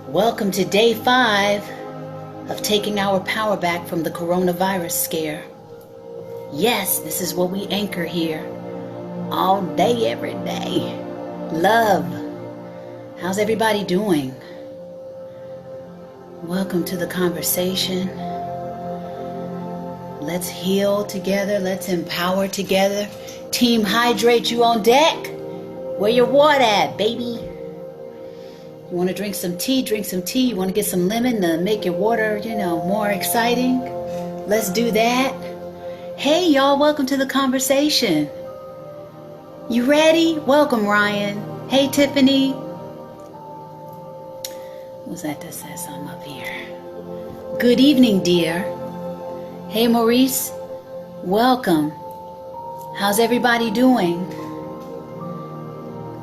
Welcome to day 5 of taking our power back from the coronavirus scare. Yes, this is what we anchor here all day, every day. Love. How's everybody doing? Welcome to the conversation. Let's heal together. Let's empower together. Team Hydrate, you on deck? Where your water at, baby? You want to drink some tea? Drink some tea. You want to get some lemon to make your water, more exciting? Let's do that. Hey, y'all, welcome to the conversation. You ready? Welcome, Ryan. Hey, Tiffany. Who's that says something up here? Good evening, dear. Hey, Maurice. Welcome. How's everybody doing?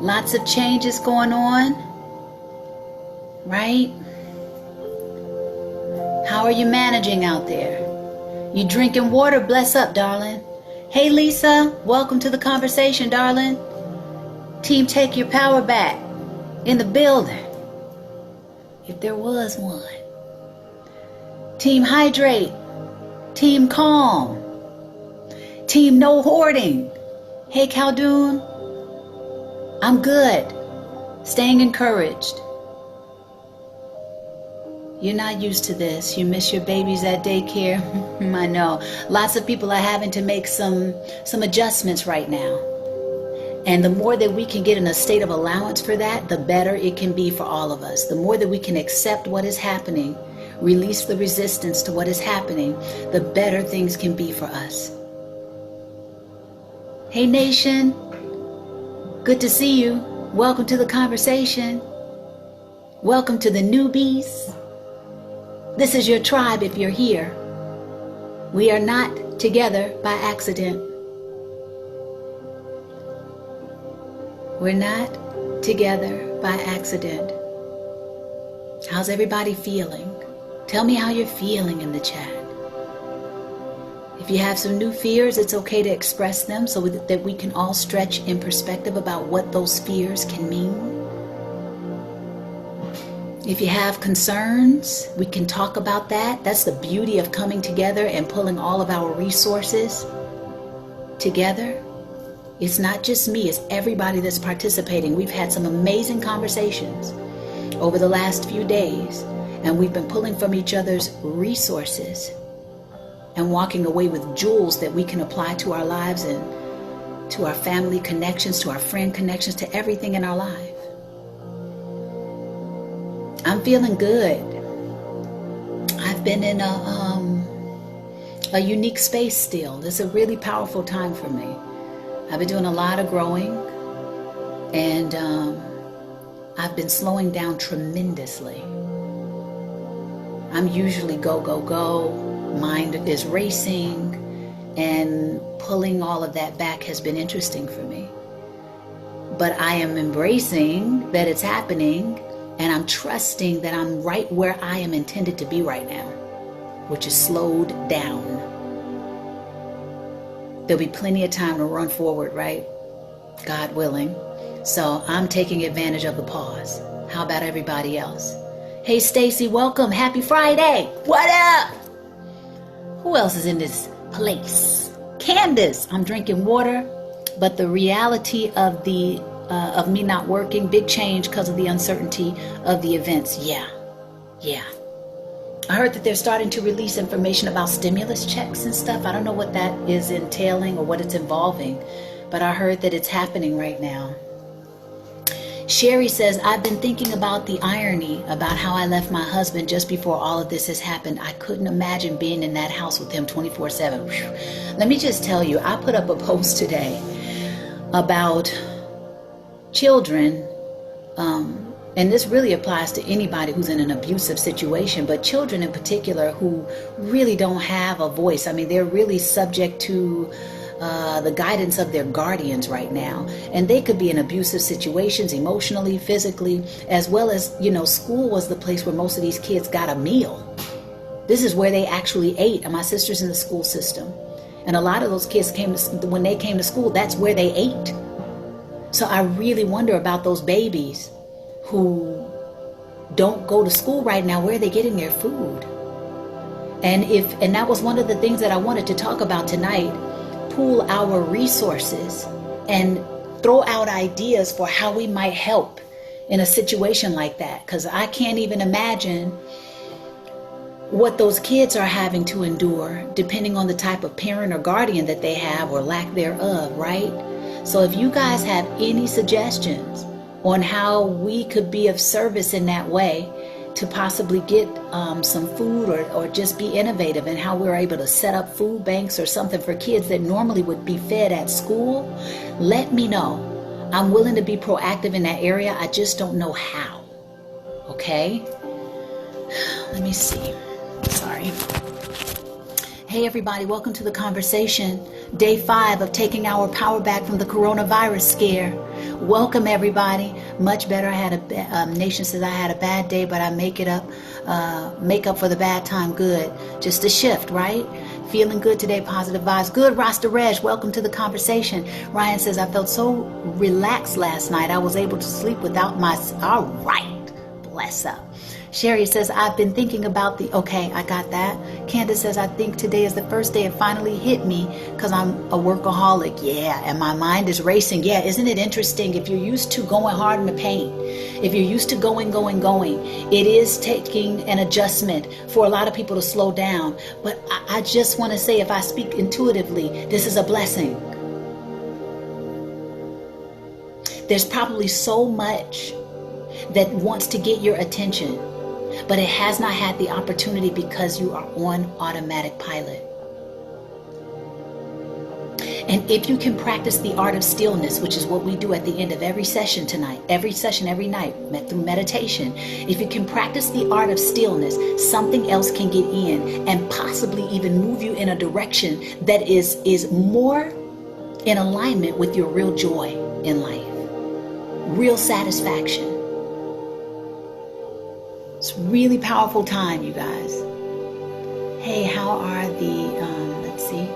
Lots of changes going on. Right? How are you managing out there? You drinking water? Bless up, darling. Hey, Lisa. Welcome to the conversation, darling. Team Take Your Power Back in the building. If there was one. Team Hydrate. Team Calm. Team No Hoarding. Hey, Caldoon. I'm good. Staying encouraged. You're not used to this. You miss your babies at daycare. I know. Lots of people are having to make some adjustments right now. And the more that we can get in a state of allowance for that, the better it can be for all of us. The more that we can accept what is happening, release the resistance to what is happening, the better things can be for us. Hey, nation. Good to see you. Welcome to the conversation. Welcome to the newbies. This is your tribe if you're here. We are not together by accident. We're not together by accident. How's everybody feeling? Tell me how you're feeling in the chat. If you have some new fears, it's okay to express them so that we can all stretch in perspective about what those fears can mean. If you have concerns, we can talk about that. That's the beauty of coming together and pulling all of our resources together. It's not just me, it's everybody that's participating. We've had some amazing conversations over the last few days, and we've been pulling from each other's resources and walking away with jewels that we can apply to our lives and to our family connections, to our friend connections, to everything in our life. I'm feeling good. I've been in a unique space still. It's a really powerful time for me. I've been doing a lot of growing, and I've been slowing down tremendously. I'm usually go, go, go. Mind is racing, and pulling all of that back has been interesting for me. But I am embracing that it's happening. And I'm trusting that I'm right where I am intended to be right now, which is slowed down. There'll be plenty of time to run forward, right? God willing. So I'm taking advantage of the pause. How about everybody else? Hey, Stacy, welcome. Happy Friday. What up? Who else is in this place? Candace. I'm drinking water, but the reality of me not working, big change because of the uncertainty of the events. Yeah. I heard that they're starting to release information about stimulus checks and stuff. I don't know what that is entailing or what it's involving, but I heard that it's happening right now. Sherry says, I've been thinking about the irony about how I left my husband just before all of this has happened. I couldn't imagine being in that house with him 24/7. Let me just tell you, I put up a post today about children, and this really applies to anybody who's in an abusive situation, but children in particular who really don't have a voice. I mean, they're really subject to the guidance of their guardians right now, and they could be in abusive situations emotionally, physically, as well as, school was the place where most of these kids got a meal. This is where they actually ate, and my sister's in the school system, and a lot of those kids when they came to school, that's where they ate. So I really wonder about those babies who don't go to school right now, where are they getting their food? And that was one of the things that I wanted to talk about tonight. Pool our resources and throw out ideas for how we might help in a situation like that. Because I can't even imagine what those kids are having to endure, depending on the type of parent or guardian that they have or lack thereof, right? So if you guys have any suggestions on how we could be of service in that way to possibly get some food or just be innovative in how we're able to set up food banks or something for kids that normally would be fed at school, let me know. I'm willing to be proactive in that area. I just don't know how. Okay? Let me see. Sorry. Hey everybody, welcome to the conversation. Day 5 of taking our power back from the coronavirus scare. Welcome everybody. Much better. I had Nation says I had a bad day, but I make up for the bad time. Good. Just a shift, right? Feeling good today. Positive vibes. Good. Rasta Reg, welcome to the conversation. Ryan says I felt so relaxed last night. I was able to sleep without my. All right. Bless up. Sherry says, I've been thinking about okay, I got that. Candace says, I think today is the first day it finally hit me because I'm a workaholic. Yeah, and my mind is racing. Yeah, isn't it interesting? If you're used to going hard in the paint, if you're used to going, it is taking an adjustment for a lot of people to slow down. But I just want to say, if I speak intuitively, this is a blessing. There's probably so much that wants to get your attention, but it has not had the opportunity because you are on automatic pilot. And if you can practice the art of stillness, which is what we do at the end of every session tonight, every night, through meditation, if you can practice the art of stillness, something else can get in and possibly even move you in a direction that is more in alignment with your real joy in life, real satisfaction. It's a really powerful time, you guys. Hey, how are let's see.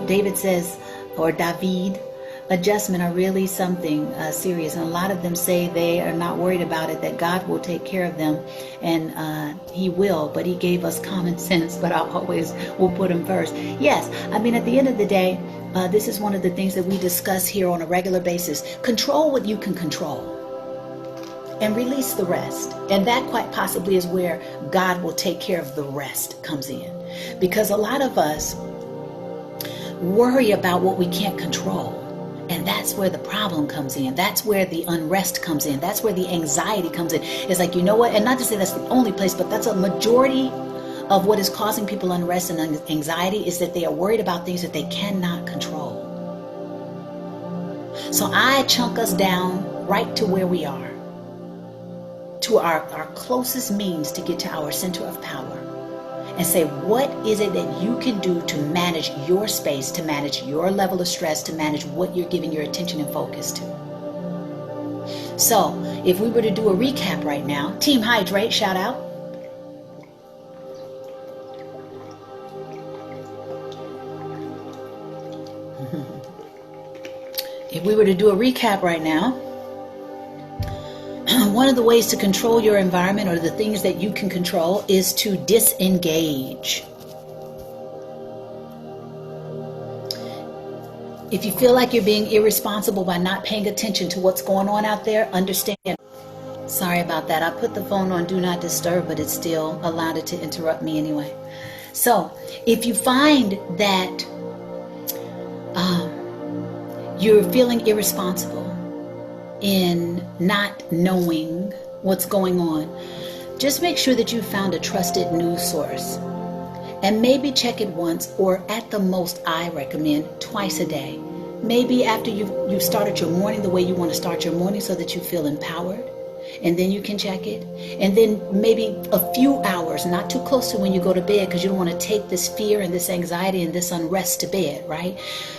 David says, or David, adjustment are really something serious. And a lot of them say they are not worried about it, that God will take care of them. And he will, but he gave us common sense, but I always will put him first. Yes, I mean, at the end of the day, this is one of the things that we discuss here on a regular basis. Control what you can control. And release the rest. And that quite possibly is where God will take care of the rest comes in. Because a lot of us worry about what we can't control. And that's where the problem comes in. That's where the unrest comes in. That's where the anxiety comes in. It's like, you know what? And not to say that's the only place, but that's a majority of what is causing people unrest and anxiety is that they are worried about things that they cannot control. So I chunk us down right to where we are, to our closest means to get to our center of power, and say, what is it that you can do to manage your space, to manage your level of stress, to manage what you're giving your attention and focus to? So if we were to do a recap right now, Team Hydrate, shout out. If we were to do a recap right now, one of the ways to control your environment, or the things that you can control, is to disengage. If you feel like you're being irresponsible by not paying attention to what's going on out there, understand. Sorry about that. I put the phone on Do Not Disturb, but it still allowed it to interrupt me anyway. So if you find that you're feeling irresponsible in not knowing what's going on, just make sure that you found a trusted news source, and maybe check it once, or at the most I recommend twice a day. Maybe after you've started your morning the way you want to start your morning, so that you feel empowered, and then you can check it. And then maybe a few hours, not too close to when you go to bed, because you don't want to take this fear and this anxiety and this unrest to bed, right?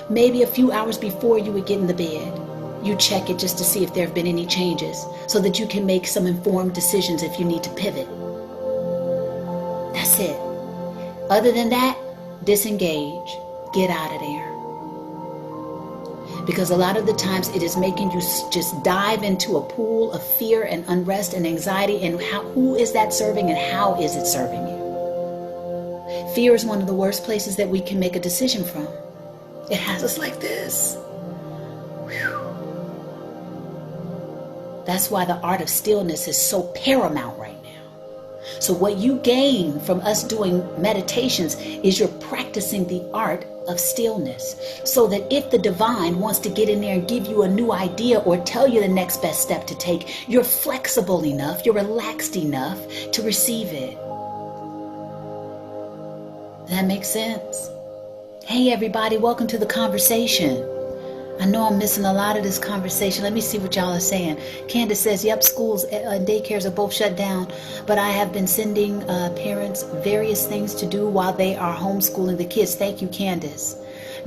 Maybe a few hours before you would get in the bed, you check it just to see if there have been any changes, so that you can make some informed decisions if you need to pivot. That's it. Other than that, disengage. Get out of there. Because a lot of the times it is making you just dive into a pool of fear and unrest and anxiety. And who is that serving and how is it serving you? Fear is one of the worst places that we can make a decision from. It has us like this. Whew. That's why the art of stillness is so paramount right now. So what you gain from us doing meditations is you're practicing the art of stillness, so that if the divine wants to get in there and give you a new idea or tell you the next best step to take, you're flexible enough, you're relaxed enough to receive it. That makes sense? Hey everybody, welcome to the conversation. I know I'm missing a lot of this conversation. Let me see what y'all are saying. Candace says, yep, schools and daycares are both shut down, but I have been sending parents various things to do while they are homeschooling the kids. Thank you, Candace.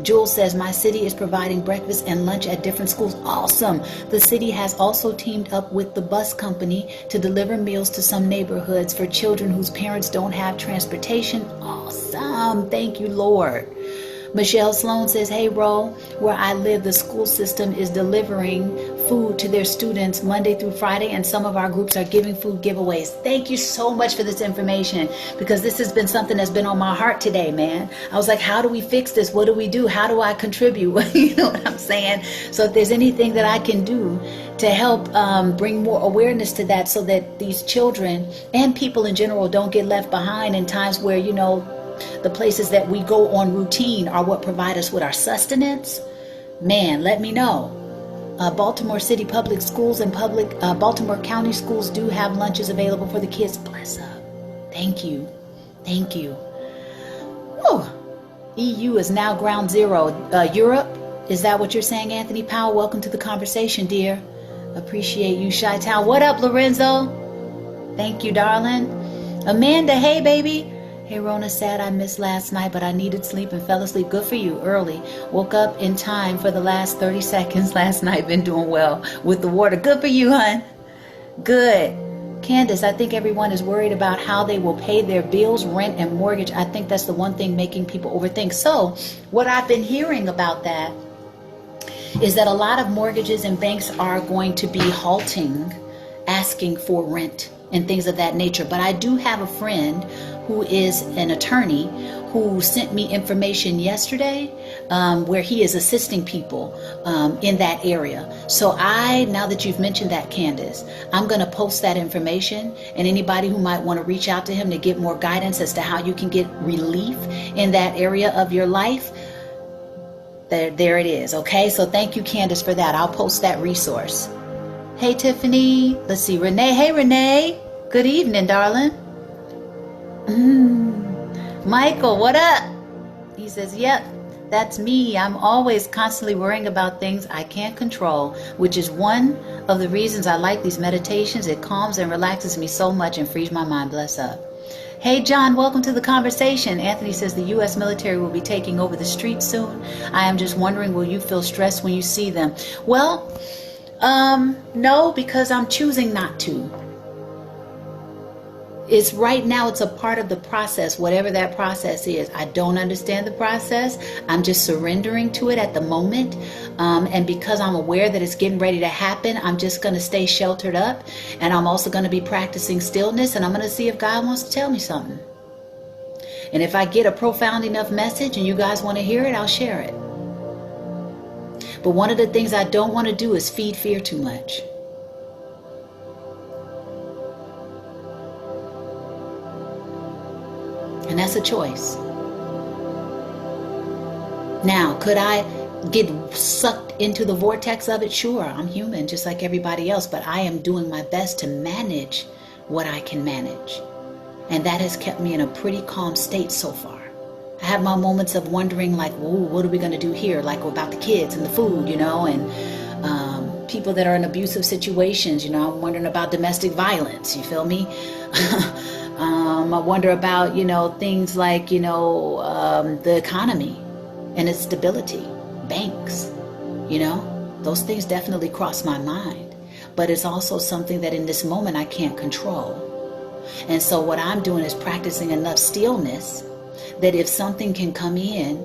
Jules says, my city is providing breakfast and lunch at different schools. Awesome. The city has also teamed up with the bus company to deliver meals to some neighborhoods for children whose parents don't have transportation. Awesome. Thank you, Lord. Michelle Sloan says, hey, Ro, where I live, the school system is delivering food to their students Monday through Friday, and some of our groups are giving food giveaways. Thank you so much for this information, because this has been something that's been on my heart today, man. I was like, how do we fix this? What do we do? How do I contribute? You know what I'm saying? So if there's anything that I can do to help bring more awareness to that, so that these children and people in general don't get left behind in times where, you know, the places that we go on routine are what provide us with our sustenance, man, let me know. Baltimore City Public Schools and Baltimore County Schools do have lunches available for the kids. Bless up. Thank you. Thank you. Whew. EU is now ground zero. Europe, is that what you're saying, Anthony Powell? Welcome to the conversation, dear. Appreciate you, Chi-Town. What up, Lorenzo? Thank you, darling. Amanda, hey, baby. Hey, Rona, sad I missed last night, but I needed sleep and fell asleep. Good for you, early. Woke up in time for the last 30 seconds last night. Been doing well with the water. Good for you, hon. Good. Candace, I think everyone is worried about how they will pay their bills, rent, and mortgage. I think that's the one thing making people overthink. So what I've been hearing about that is that a lot of mortgages and banks are going to be halting, asking for rent and things of that nature. But I do have a friend who is an attorney who sent me information yesterday where he is assisting people in that area. So now that you've mentioned that, Candace, I'm going to post that information, and anybody who might want to reach out to him to get more guidance as to how you can get relief in that area of your life, there it is. Okay, so thank you, Candace, for that. I'll post that resource. Hey, Tiffany. Let's see, Renee. Hey, Renee. Good evening, darling. Michael, what up? He says, yep, that's me. I'm always constantly worrying about things I can't control, which is one of the reasons I like these meditations. It calms and relaxes me so much and frees my mind. Bless up. Hey, John, welcome to the conversation. Anthony says the U.S. military will be taking over the streets soon. I am just wondering, will you feel stressed when you see them? Well, no, because I'm choosing not to. It's right now, it's a part of the process, whatever that process is. I don't understand the process. I'm just surrendering to it at the moment. And because I'm aware that it's getting ready to happen, I'm just going to stay sheltered up. And I'm also going to be practicing stillness. And I'm going to see if God wants to tell me something. And if I get a profound enough message and you guys want to hear it, I'll share it. But one of the things I don't want to do is feed fear too much. And that's a choice. Now, could I get sucked into the vortex of it? Sure, I'm human just like everybody else, but I am doing my best to manage what I can manage. And that has kept me in a pretty calm state so far. I have my moments of wondering, like, whoa, what are we going to do here? Like about the kids and the food, you know, and people that are in abusive situations, you know, I'm wondering about domestic violence, you feel me? I wonder about, you know, things like, you know, the economy and its stability, banks, you know, those things definitely cross my mind. But it's also something that in this moment I can't control. And so what I'm doing is practicing enough stillness that if something can come in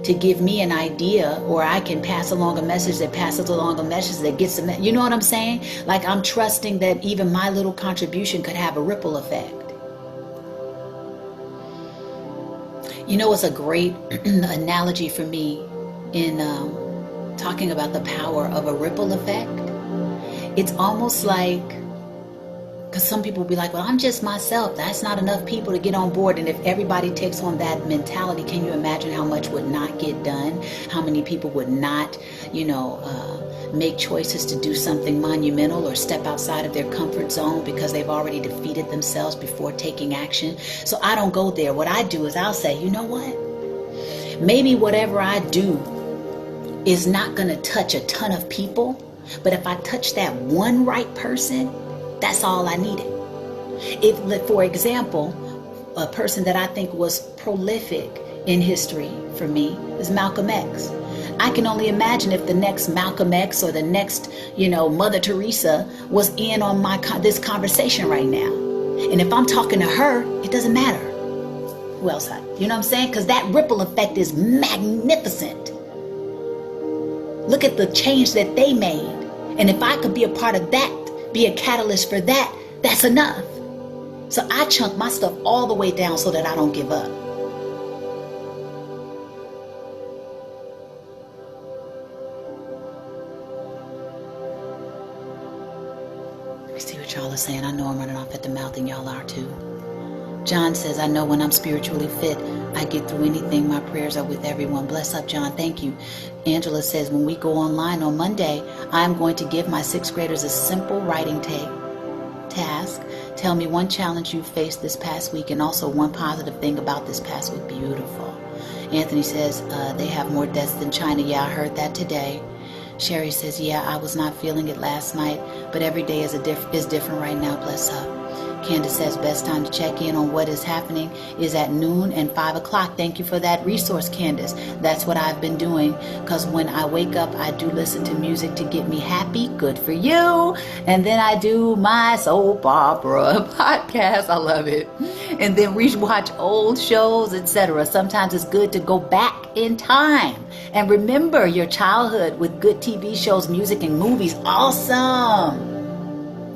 to give me an idea, or I can pass along a message that passes along a message that gets them. You know what I'm saying? Like, I'm trusting that even my little contribution could have a ripple effect. You know, it's a great analogy for me in talking about the power of a ripple effect. It's almost like, because some people will be like, well, I'm just myself. That's not enough people to get on board. And if everybody takes on that mentality, can you imagine how much would not get done? How many people would not, make choices to do something monumental or step outside of their comfort zone because they've already defeated themselves before taking action? So I don't go there. What I do is I'll say, you know what? Maybe whatever I do is not going to touch a ton of people, but if I touch that one right person, that's all I needed. If, for example, a person that I think was prolific in history for me is Malcolm X. I can only imagine if the next Malcolm X or the next, Mother Teresa was in on this conversation right now. And if I'm talking to her, it doesn't matter who else you know what I'm saying? Because that ripple effect is magnificent. Look at the change that they made. And if I could be a part of that, be a catalyst for that, that's enough. So I chunk my stuff all the way down so that I don't give up. Let me see what y'all are saying. I know I'm running off at the mouth and y'all are too. John says, I know when I'm spiritually fit, I get through anything. My prayers are with everyone. Bless up, John. Thank you. Angela says, when we go online on Monday, I'm going to give my 6th graders a simple writing task. Tell me one challenge you faced this past week and also one positive thing about this past week. Beautiful. Anthony says, they have more deaths than China. Yeah, I heard that today. Sherry says, yeah, I was not feeling it last night, but every day is different right now. Bless up. Candace says, best time to check in on what is happening is at noon and 5 o'clock. Thank you for that resource, Candace. That's what I've been doing, because when I wake up, I do listen to music to get me happy. Good for you. And then I do my soap opera podcast. I love it. And then watch old shows, etc. Sometimes it's good to go back in time and remember your childhood with good TV shows, music, and movies. Awesome.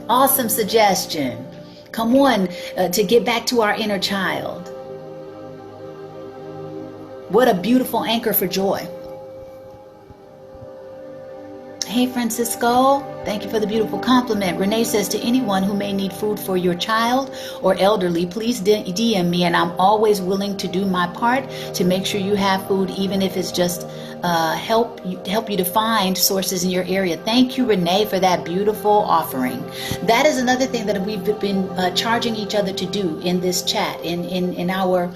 Awesome suggestion. Come on, to get back to our inner child. What a beautiful anchor for joy. Hey, Francisco, thank you for the beautiful compliment. Renee says, to anyone who may need food for your child or elderly, please DM me, and I'm always willing to do my part to make sure you have food, even if it's just help you to find sources in your area. Thank you, Renee, for that beautiful offering. That is another thing that we've been charging each other to do in this chat, in our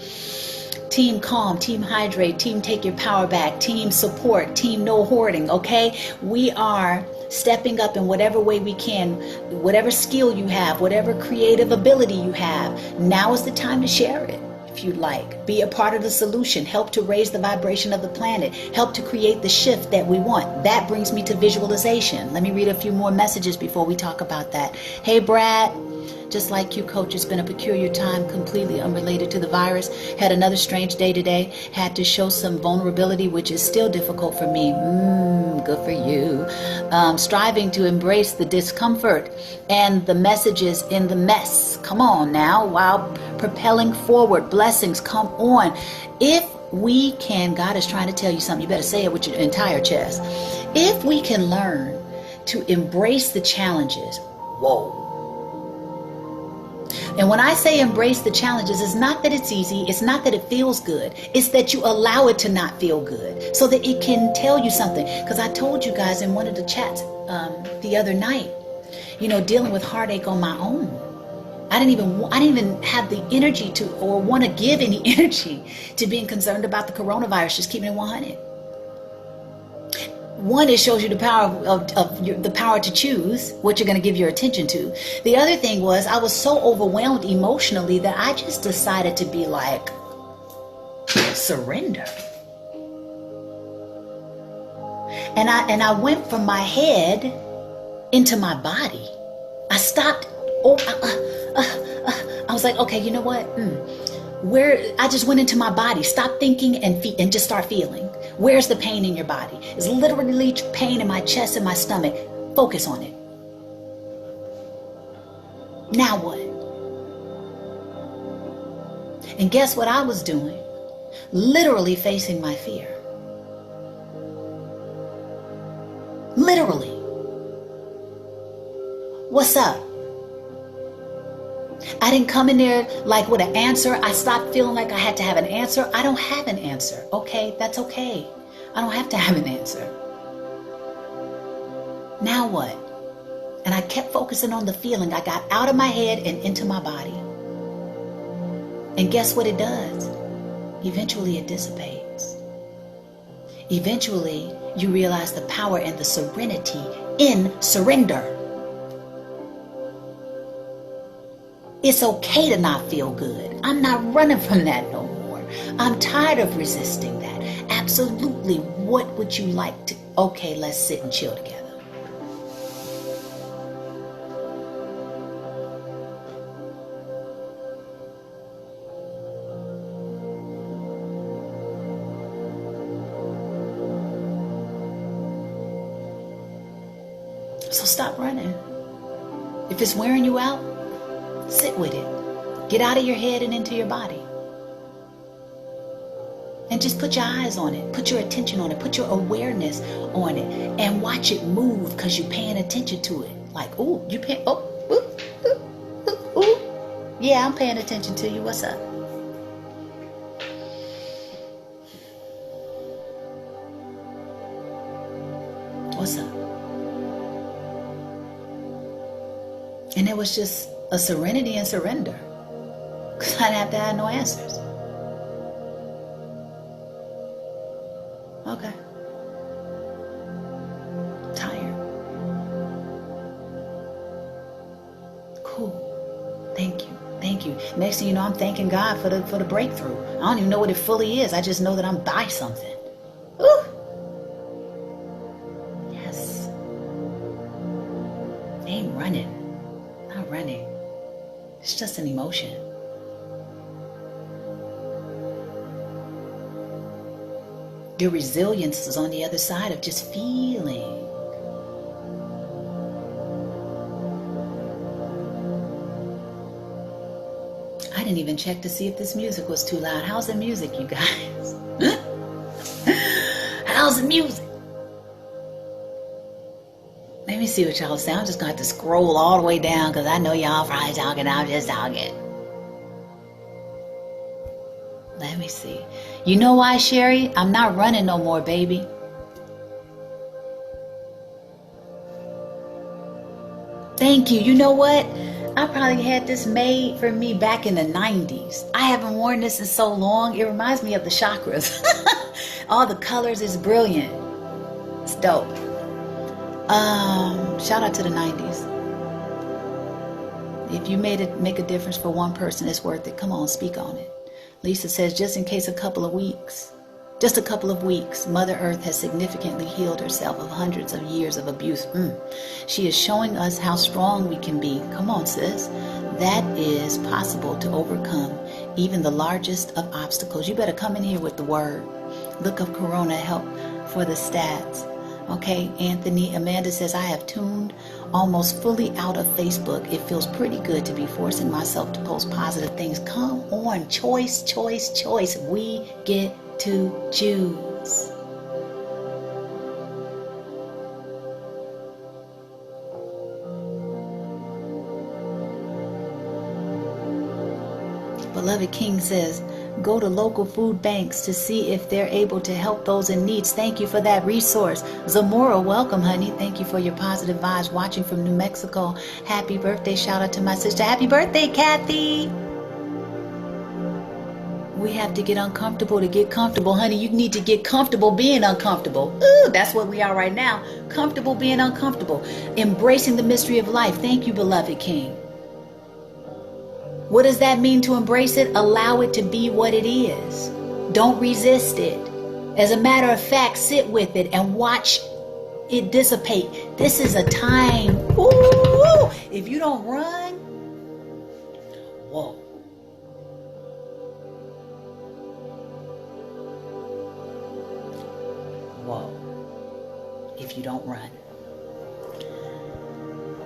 Team Calm, Team Hydrate, Team Take Your Power Back, Team Support, Team No Hoarding, okay? We are stepping up in whatever way we can, whatever skill you have, whatever creative ability you have. Now is the time to share it, if you'd like. Be a part of the solution. Help to raise the vibration of the planet. Help to create the shift that we want. That brings me to visualization. Let me read a few more messages before we talk about that. Hey, Brad. Just like you, Coach, it's been a peculiar time, completely unrelated to the virus. Had another strange day today. Had to show some vulnerability, which is still difficult for me. Good for you. Striving to embrace the discomfort and the messages in the mess. Come on now, while propelling forward. Blessings, come on. If we can, God is trying to tell you something. You better say it with your entire chest. If we can learn to embrace the challenges, whoa. And when I say embrace the challenges, it's not that it's easy. It's not that it feels good. It's that you allow it to not feel good so that it can tell you something. Because I told you guys in one of the chats the other night, dealing with heartache on my own. I didn't even have the energy to, or want to give any energy to being concerned about the coronavirus, just keeping it 100. One, it shows you the power the power to choose what you're going to give your attention to. The other thing was, I was so overwhelmed emotionally that I just decided to be like, surrender. And I went from my head into my body. I stopped. I was like, okay, you know what? I just went into my body. Stop thinking and just start feeling. Where's the pain in your body? It's literally pain in my chest and my stomach. Focus on it. Now what? And guess what I was doing? Literally facing my fear. Literally. What's up? I didn't come in there like with an answer. I stopped feeling like I had to have an answer. I don't have an answer. Okay, that's okay. I don't have to have an answer. Now what? And I kept focusing on the feeling. I got out of my head and into my body. And guess what it does? Eventually it dissipates. Eventually you realize the power and the serenity in surrender. It's okay to not feel good. I'm not running from that no more. I'm tired of resisting that. Absolutely. What would you like to? Okay, let's sit and chill together. So stop running. If it's wearing you out, sit with it. Get out of your head and into your body. And just put your eyes on it. Put your attention on it. Put your awareness on it. And watch it move because you're paying attention to it. Like, ooh, you paying, oh, ooh, ooh, ooh, ooh. Yeah, I'm paying attention to you. What's up? What's up? And it was just a serenity and surrender. Because I didn't have to have no answers. Okay. Tired. Cool. Thank you. Thank you. Next thing you know, I'm thanking God for the breakthrough. I don't even know what it fully is. I just know that I'm by something. Ooh. Yes. I ain't running. Not running. It's just an emotion. Your resilience is on the other side of just feeling. I didn't even check to see if this music was too loud. How's the music, you guys? How's the music? Let me see what y'all say. I'm just going to have to scroll all the way down because I know y'all probably talking. I'm just talking. Let me see. You know why, Sherry? I'm not running no more, baby. Thank you. You know what? I probably had this made for me back in the 90s. I haven't worn this in so long. It reminds me of the chakras. All the colors is brilliant. It's dope. Shout out to the 90s. If you make a difference for one person, it's worth it. Come on, speak on it. Lisa says, just in case just a couple of weeks, Mother Earth has significantly healed herself of hundreds of years of abuse. She is showing us how strong we can be. Come on, sis. That is possible to overcome even the largest of obstacles. You better come in here with the word. Look up Corona help for the stats. Okay, Anthony. Amanda says, I have tuned almost fully out of Facebook. It feels pretty good to be forcing myself to post positive things. Come on, choice. We get to choose. Beloved King says, go to local food banks to see if they're able to help those in need. Thank you for that resource. Zamora, welcome, honey. Thank you for your positive vibes. Watching from New Mexico. Happy birthday. Shout out to my sister. Happy birthday, Kathy. We have to get uncomfortable to get comfortable. Honey, you need to get comfortable being uncomfortable. Ooh, that's what we are right now. Comfortable being uncomfortable. Embracing the mystery of life. Thank you, beloved King. What does that mean to embrace it? Allow it to be what it is. Don't resist it. As a matter of fact, sit with it and watch it dissipate. This is a time. Ooh, if you don't run, whoa. if you don't run.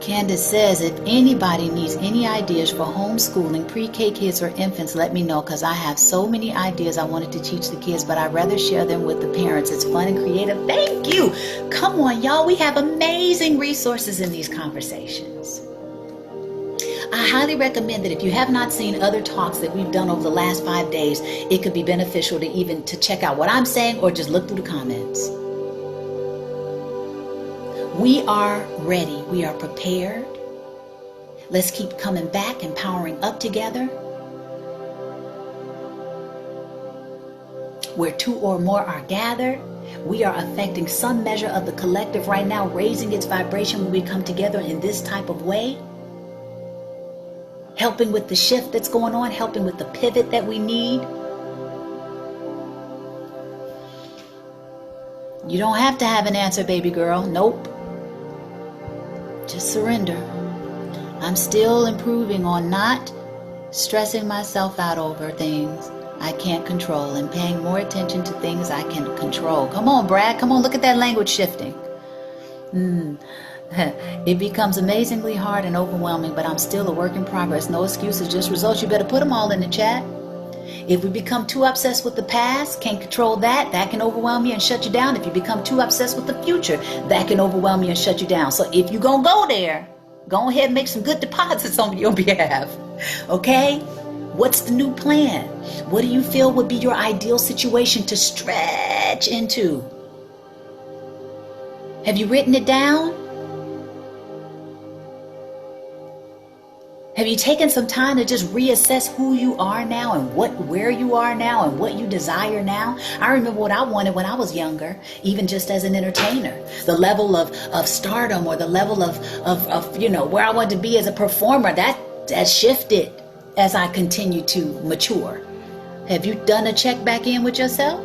Candace says, if anybody needs any ideas for homeschooling pre-K kids or infants, let me know, because I have so many ideas I wanted to teach the kids, but I'd rather share them with the parents. It's fun and creative. Thank you. Come on, y'all. We have amazing resources in these conversations. I highly recommend that if you have not seen other talks that we've done over the last 5 days, it could be beneficial to check out what I'm saying or just look through the comments. We are ready. We are prepared. Let's keep coming back and powering up together. Where 2 or more are gathered, we are affecting some measure of the collective right now, raising its vibration when we come together in this type of way. Helping with the shift that's going on, helping with the pivot that we need. You don't have to have an answer, baby girl. Nope. Just surrender. I'm still improving on not stressing myself out over things I can't control and paying more attention to things I can control. Come on, Brad. Come on, look at that language shifting. It becomes amazingly hard and overwhelming, but I'm still a work in progress. No excuses, just results. You better put them all in the chat. If we become too obsessed with the past, can't control that, that can overwhelm you and shut you down. If you become too obsessed with the future, that can overwhelm you and shut you down. So if you're going to go there, go ahead and make some good deposits on your behalf. Okay? What's the new plan? What do you feel would be your ideal situation to stretch into? Have you written it down? Have you taken some time to just reassess who you are now and where you are now and what you desire now? I remember what I wanted when I was younger, even just as an entertainer. The level of stardom or the level of where I wanted to be as a performer, that shifted as I continue to mature. Have you done a check back in with yourself?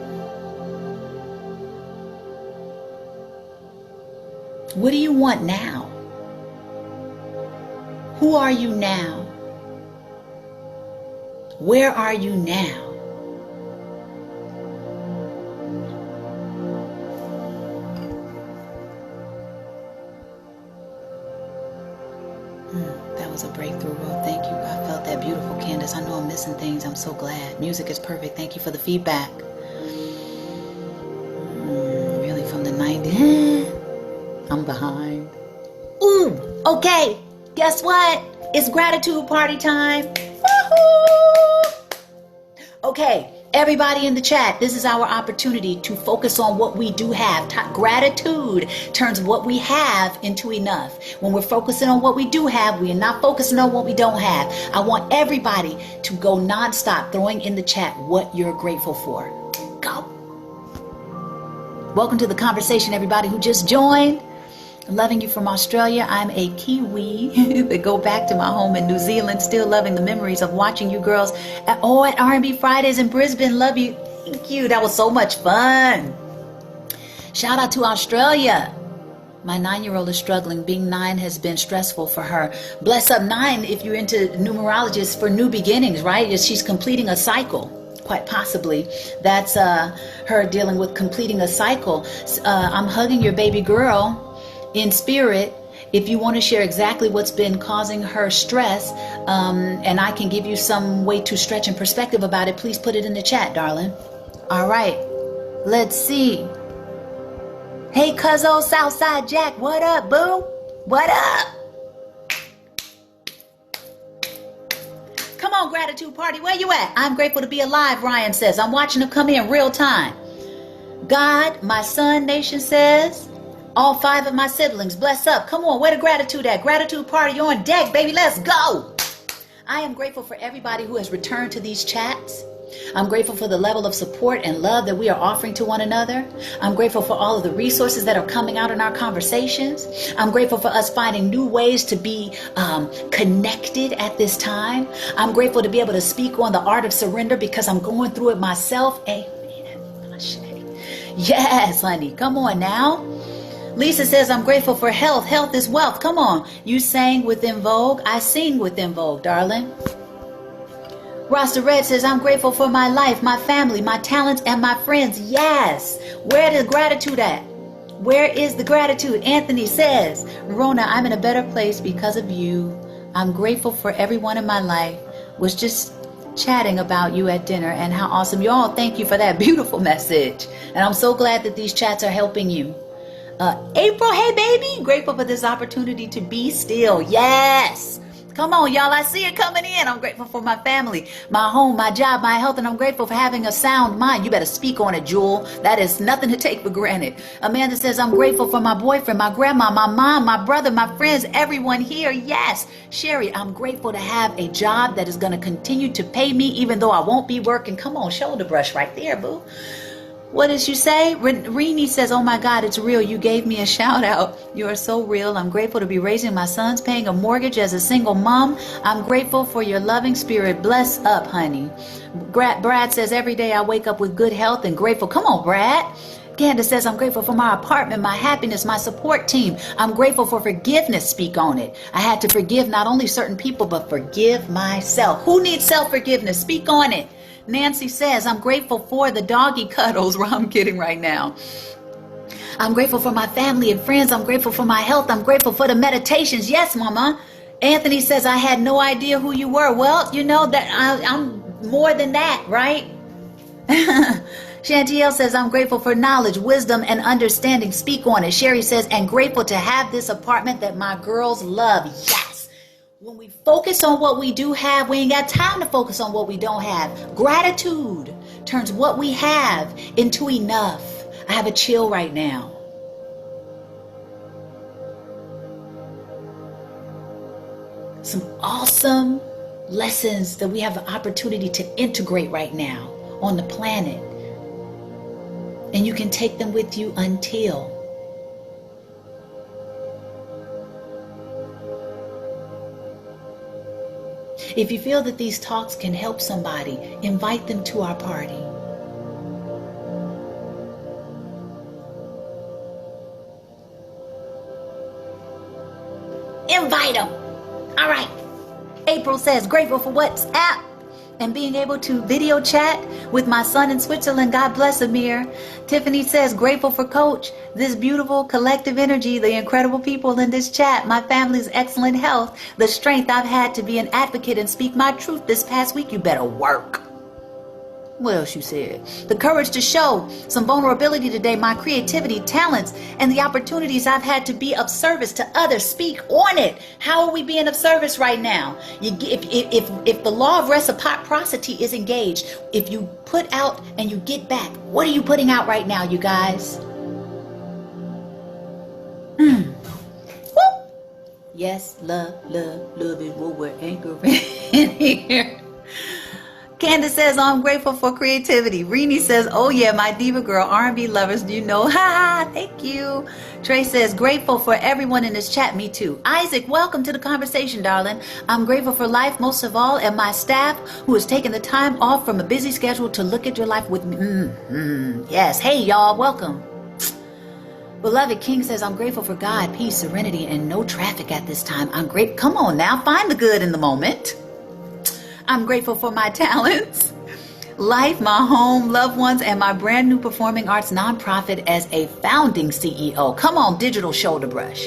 What do you want now? Who are you now? Where are you now? That was a breakthrough, Ro. Thank you. I felt that beautiful, Candace. I know I'm missing things. I'm so glad. Music is perfect. Thank you for the feedback. Really from the 90s. I'm behind. Ooh, okay. Guess what? It's gratitude party time. Woohoo! Okay, everybody in the chat, this is our opportunity to focus on what we do have. Gratitude turns what we have into enough. When we're focusing on what we do have, we are not focusing on what we don't have. I want everybody to go nonstop throwing in the chat what you're grateful for. Go. Welcome to the conversation, everybody who just joined. Loving you from Australia. I'm a Kiwi that go back to my home in New Zealand, still loving the memories of watching you girls at R&B Fridays in Brisbane. Love you. Thank you. That was so much fun. Shout out to Australia. My 9-year-old is struggling. Being 9 has been stressful for her. Bless up 9 if you're into numerologists for new beginnings, right? She's completing a cycle. Quite possibly. That's her dealing with completing a cycle. I'm hugging your baby girl in spirit. If you want to share exactly what's been causing her stress, and I can give you some way to stretch in perspective about it, please put it in the chat, darling. All right, let's see. Hey, Cuzzo, Southside Jack, what up, boo? What up? Come on, gratitude party, where you at? I'm grateful to be alive, Ryan says. I'm watching them come in real time. God, my son, Nation says. All 5 of my siblings, bless up. Come on, where the gratitude at? Gratitude party on deck, baby. Let's go. I am grateful for everybody who has returned to these chats. I'm grateful for the level of support and love that we are offering to one another. I'm grateful for all of the resources that are coming out in our conversations. I'm grateful for us finding new ways to be connected at this time. I'm grateful to be able to speak on the art of surrender because I'm going through it myself. Amen. Yes, honey. Come on now. Lisa says, I'm grateful for health. Health is wealth. Come on. You sang with En Vogue. I sing with En Vogue, darling. Rasta Red says, I'm grateful for my life, my family, my talents, and my friends. Yes. Where is gratitude at? Where is the gratitude? Anthony says, Rona, I'm in a better place because of you. I'm grateful for everyone in my life. Was just chatting about you at dinner and how awesome you all. Thank you for that beautiful message. And I'm so glad that these chats are helping you. April, hey baby, grateful for this opportunity to be still. Yes. Come on, y'all. I see it coming in. I'm grateful for my family, my home, my job, my health, and I'm grateful for having a sound mind. You better speak on it, Jewel. That is nothing to take for granted. Amanda says, I'm grateful for my boyfriend, my grandma, my mom, my brother, my friends, everyone here. Yes. Sherry, I'm grateful to have a job that is going to continue to pay me even though I won't be working. Come on, shoulder brush right there, boo. What did you say? Rini says, oh my God, it's real. You gave me a shout out. You are so real. I'm grateful to be raising my sons, paying a mortgage as a single mom. I'm grateful for your loving spirit. Bless up, honey. Brad says, every day I wake up with good health and grateful. Come on, Brad. Candace says, I'm grateful for my apartment, my happiness, my support team. I'm grateful for forgiveness. Speak on it. I had to forgive not only certain people, but forgive myself. Who needs self-forgiveness? Speak on it. Nancy says, I'm grateful for the doggy cuddles. Well, I'm kidding right now. I'm grateful for my family and friends. I'm grateful for my health. I'm grateful for the meditations. Yes, Mama. Anthony says, I had no idea who you were. Well, you know that I'm more than that, right? Chantiel says, I'm grateful for knowledge, wisdom, and understanding. Speak on it. Sherry says, and grateful to have this apartment that my girls love. Yes. When we focus on what we do have, we ain't got time to focus on what we don't have. Gratitude turns what we have into enough. I have a chill right now. Some awesome lessons that we have the opportunity to integrate right now on the planet. And you can take them with you until. If you feel that these talks can help somebody, invite them to our party. Invite them. All right. April says, grateful for WhatsApp and being able to video chat with my son in Switzerland. God bless Amir. Tiffany says, grateful for Coach, this beautiful collective energy, the incredible people in this chat, my family's excellent health, the strength I've had to be an advocate and speak my truth this past week. You better work. What else you said? The courage to show some vulnerability today, my creativity, talents, and the opportunities I've had to be of service to others. Speak on it. How are we being of service right now? If the law of reciprocity is engaged, if you put out and you get back, what are you putting out right now, you guys? Woo! Yes, love is what we're anchoring in here. Candace says, oh, I'm grateful for creativity. Rini says, oh yeah, my diva girl, R&B lovers, do you know? Ha, thank you. Trey says, grateful for everyone in this chat. Me too. Isaac, welcome to the conversation, darling. I'm grateful for life most of all, and my staff who has taken the time off from a busy schedule to look at your life with me. Yes. Hey, y'all, welcome. Beloved King says, I'm grateful for God, peace, serenity, and no traffic at this time. I'm great. Come on now, find the good in the moment. I'm grateful for my talents, life, my home, loved ones, and my brand new performing arts nonprofit as a founding CEO. Come on, digital shoulder brush.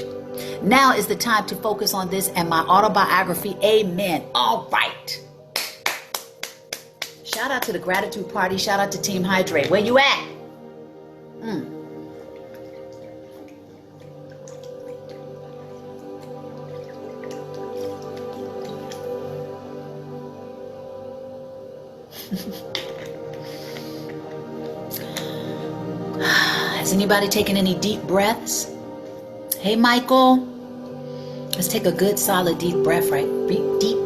Now is the time to focus on this and my autobiography. Amen. All right. Shout out to the gratitude party. Shout out to Team Hydrate. Where you at? Has anybody taken any deep breaths? Hey, Michael. Let's take a good, solid, deep breath, right? Deep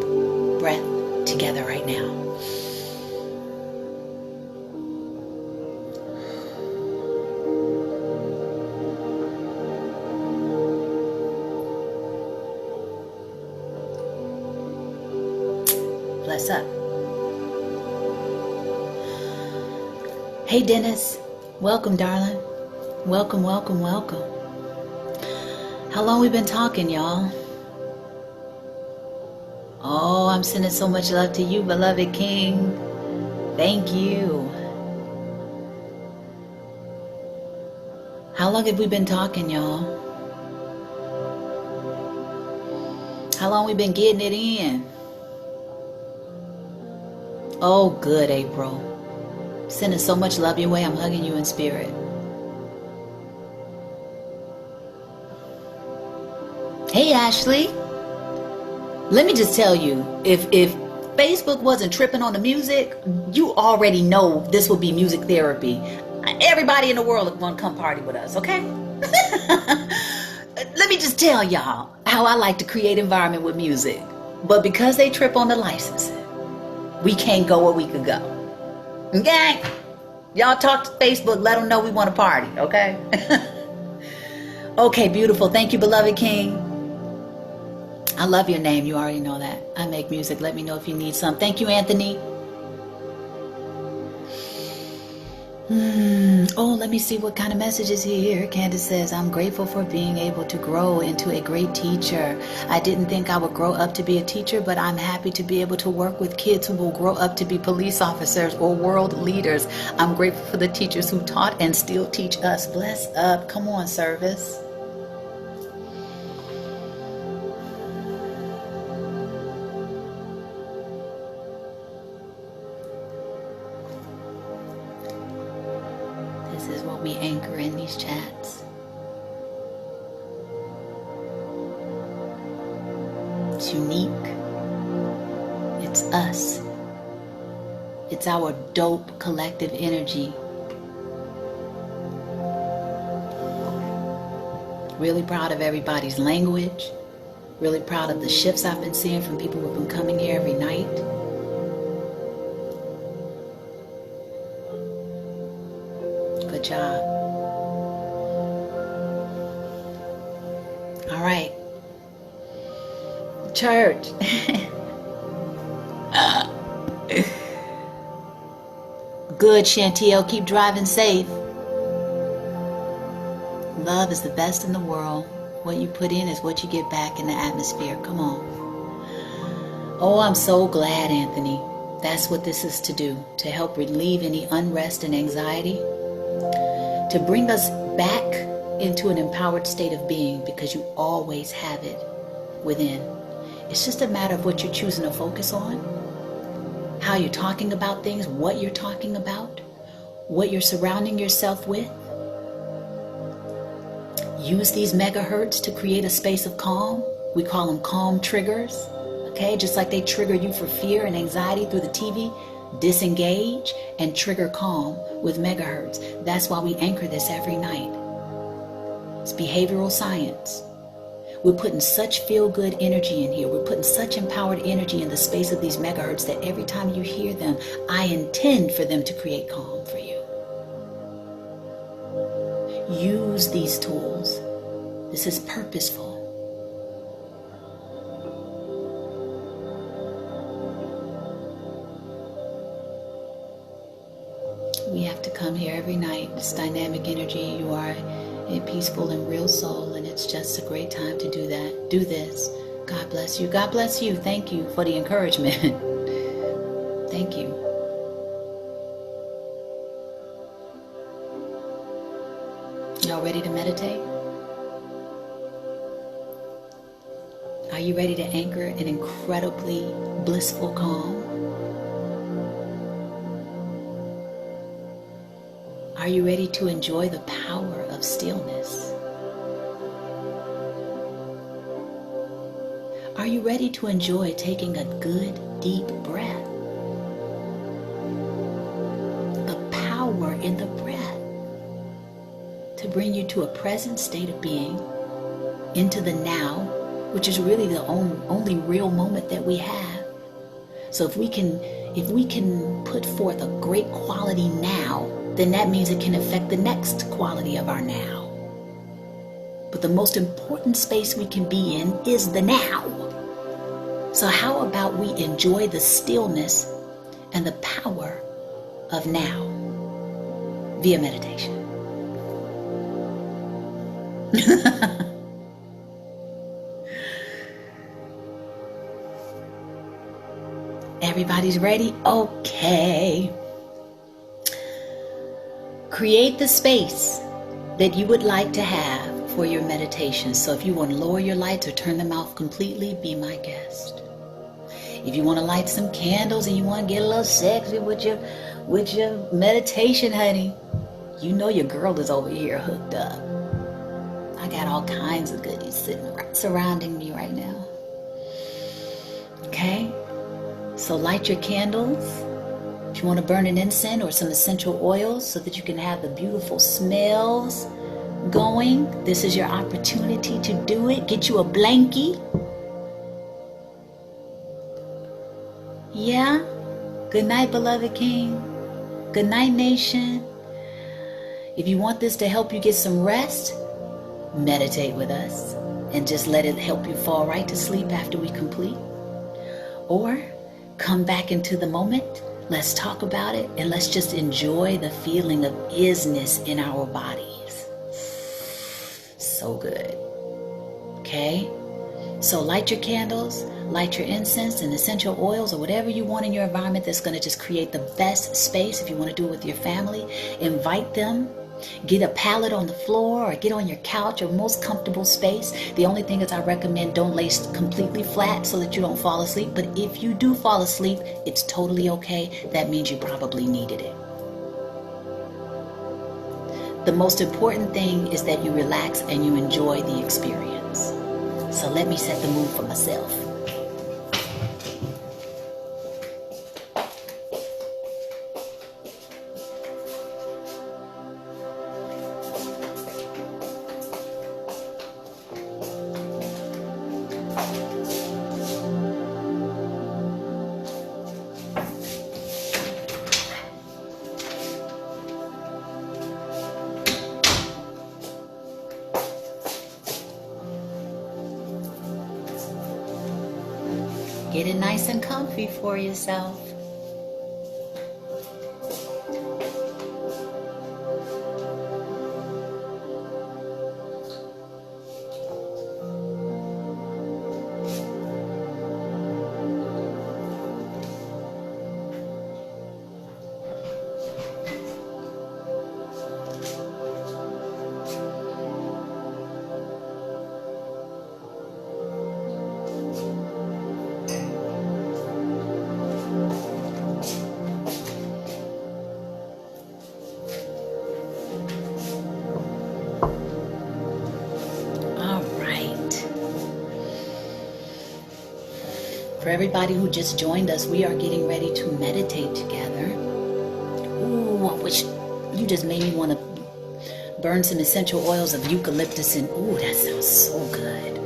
breath together right now. Bless up. Hey, Dennis. Welcome, darling. Welcome, welcome, welcome. How long we been talking, y'all? Oh, I'm sending so much love to you, beloved King. Thank you. How long have we been talking, y'all? How long we been getting it in? Oh, good, April. Sending so much love your way. I'm hugging you in spirit. Hey, Ashley. Let me just tell you, if Facebook wasn't tripping on the music, you already know this would be music therapy. Everybody in the world would want to come party with us, okay? Let me just tell y'all how I like to create environment with music. But because they trip on the licensing, we can't go where we could go. Okay? Y'all talk to Facebook, let them know we want to party, okay? Okay, beautiful. Thank you, beloved King. I love your name. You already know that. I make music. Let me know if you need some. Thank you, Anthony. Oh, let me see what kind of message is here. Candace says, I'm grateful for being able to grow into a great teacher. I didn't think I would grow up to be a teacher, but I'm happy to be able to work with kids who will grow up to be police officers or world leaders. I'm grateful for the teachers who taught and still teach us. Bless up. Come on, service. This is what we anchor in these chats. It's unique. It's us. It's our dope collective energy. Really proud of everybody's language. Really proud of the shifts I've been seeing from people who've been coming here every night. Good job. All right. Church. Good, Chantel. Keep driving safe. Love is the best in the world. What you put in is what you get back in the atmosphere. Come on. Oh, I'm so glad, Anthony. That's what this is to do. To help relieve any unrest and anxiety. To bring us back into an empowered state of being, because you always have it within. It's just a matter of what you're choosing to focus on, how you're talking about things, what you're talking about, what you're surrounding yourself with. Use these megahertz to create a space of calm. We call them calm triggers, okay? Just like they trigger you for fear and anxiety through the TV, disengage and trigger calm with megahertz. That's why we anchor this every night. It's behavioral science. We're putting such feel-good energy in here. We're putting such empowered energy in the space of these megahertz that every time you hear them, I intend for them to create calm for you. Use these tools. This is purposeful. We have to come here every night. It's dynamic energy. You are a peaceful and real soul, and it's just a great time to do that. Do this. God bless you. God bless you. Thank you for the encouragement. Thank you. Y'all ready to meditate? Are you ready to anchor an incredibly blissful calm? Are you ready to enjoy the power of stillness? Are you ready to enjoy taking a good, deep breath? The power in the breath to bring you to a present state of being, into the now, which is really the only real moment that we have. So if we can put forth a great quality now, then that means it can affect the next quality of our now. But the most important space we can be in is the now. So how about we enjoy the stillness and the power of now via meditation? Everybody's ready? Okay. Create the space that you would like to have for your meditation. So if you want to lower your lights or turn them off completely, be my guest. If you want to light some candles and you want to get a little sexy with your meditation, honey, you know your girl is over here hooked up. I got all kinds of goodies sitting right surrounding me right now. Okay? So light your candles. If you want to burn an incense or some essential oils so that you can have the beautiful smells going, this is your opportunity to do it. Get you a blankie. Yeah? Good night, beloved King. Good night, nation. If you want this to help you get some rest, meditate with us and just let it help you fall right to sleep after we complete. Or come back into the moment. Let's talk about it and let's just enjoy the feeling of isness in our bodies. So good. Okay? So light your candles, light your incense and essential oils or whatever you want in your environment that's going to just create the best space. If you want to do it with your family, invite them. Get a pallet on the floor or get on your couch or most comfortable space. The only thing is I recommend don't lay completely flat so that you don't fall asleep. But if you do fall asleep, it's totally okay. That means you probably needed it. The most important thing is that you relax and you enjoy the experience. So let me set the mood for myself. Get it nice and comfy for yourself. For everybody who just joined us, we are getting ready to meditate together. Ooh, I wish you just made me want to burn some essential oils of eucalyptus and ooh, that sounds so good.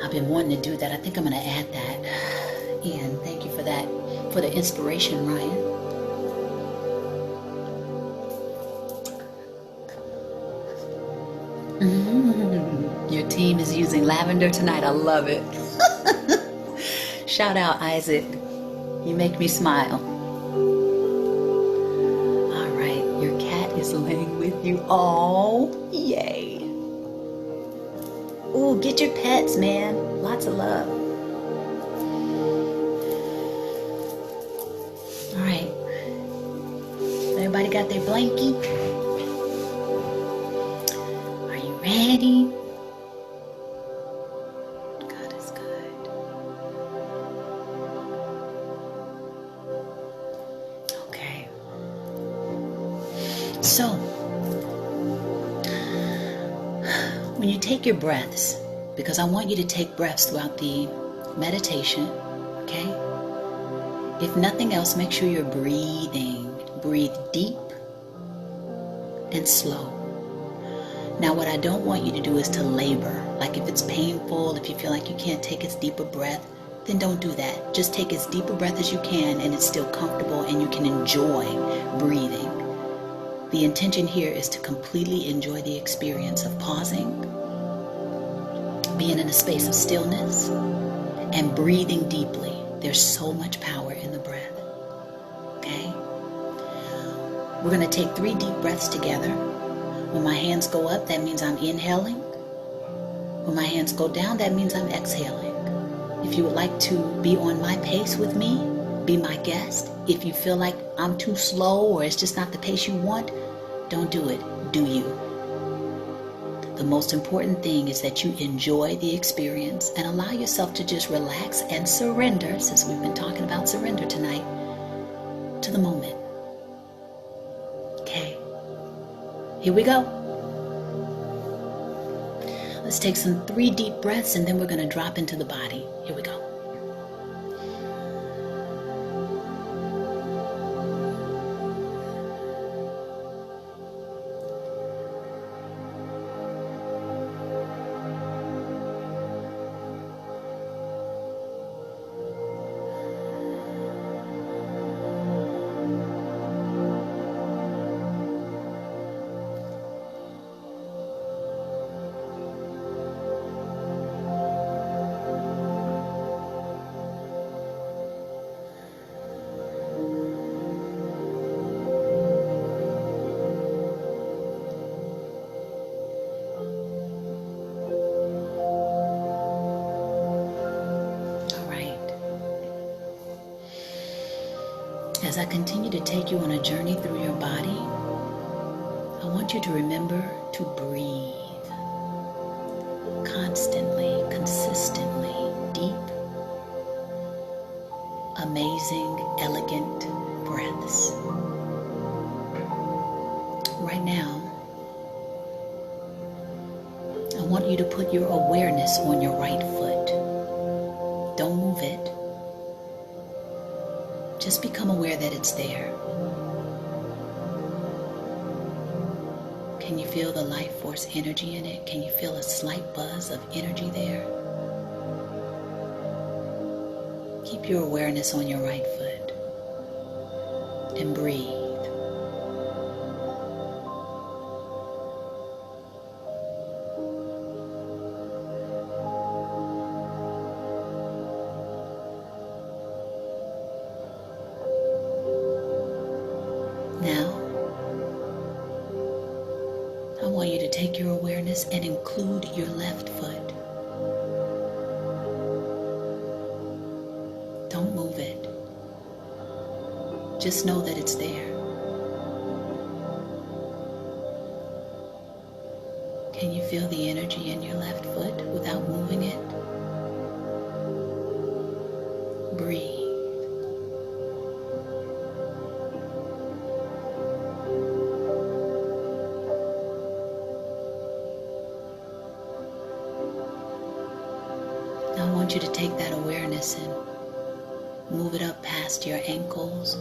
I've been wanting to do that. I think I'm going to add that in. Thank you for that, for the inspiration, Ryan. Your team is using lavender tonight. I love it. Shout out, Isaac. You make me smile. All right, your cat is laying with you. Oh, yay. Ooh, get your pets, man. Lots of love. All right. Everybody got their blankie? Are you ready? God is good. Okay. So, when you take your breaths, because I want you to take breaths throughout the meditation, okay? If nothing else, make sure you're breathing. Breathe deep and slow. Now, what I don't want you to do is to labor. Like if it's painful, if you feel like you can't take as deep a breath, then don't do that. Just take as deep a breath as you can and it's still comfortable and you can enjoy breathing. The intention here is to completely enjoy the experience of pausing, being in a space of stillness, and breathing deeply. There's so much power in the breath. Okay? We're going to take 3 deep breaths together. When my hands go up, that means I'm inhaling. When my hands go down, that means I'm exhaling. If you would like to be on my pace with me, be my guest. If you feel like I'm too slow or it's just not the pace you want, Don't do it. Do you. The most important thing is that you enjoy the experience and allow yourself to just relax and surrender, since we've been talking about surrender tonight, to the moment. Okay. Here we go. Let's take some 3 deep breaths and then we're going to drop into the body. Here we go. As I continue to take you on a journey through your body, I want you to remember to breathe constantly, consistently, deep, amazing, elegant breaths. Right now, I want you to put your awareness on your right foot. Don't move it. Just become aware that it's there. Can you feel the life force energy in it? Can you feel a slight buzz of energy there? Keep your awareness on your right foot and breathe. Now, I want you to take your awareness and include your left foot. Don't move it. Just know that it's there. Can you feel the energy in your left foot without moving it? Breathe. I want you to take that awareness and move it up past your ankles,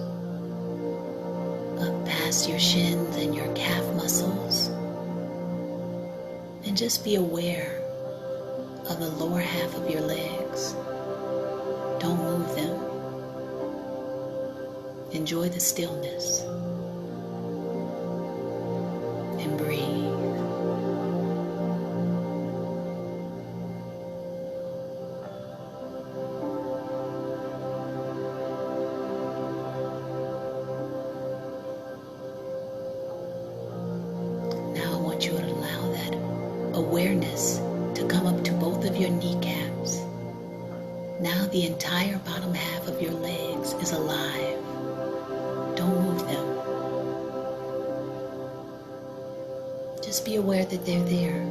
up past your shins and your calf muscles, and just be aware of the lower half of your legs. Don't move them. Enjoy the stillness and breathe. You would allow that awareness to come up to both of your kneecaps. Now the entire bottom half of your legs is alive. Don't move them. Just be aware that they're there.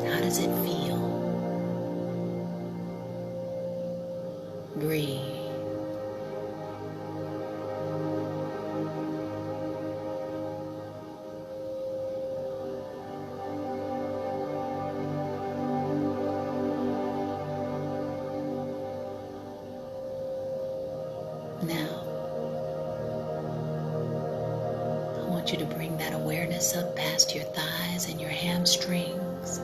How does it feel? Breathe. Now, I want you to bring that awareness up past your thighs and your hamstrings,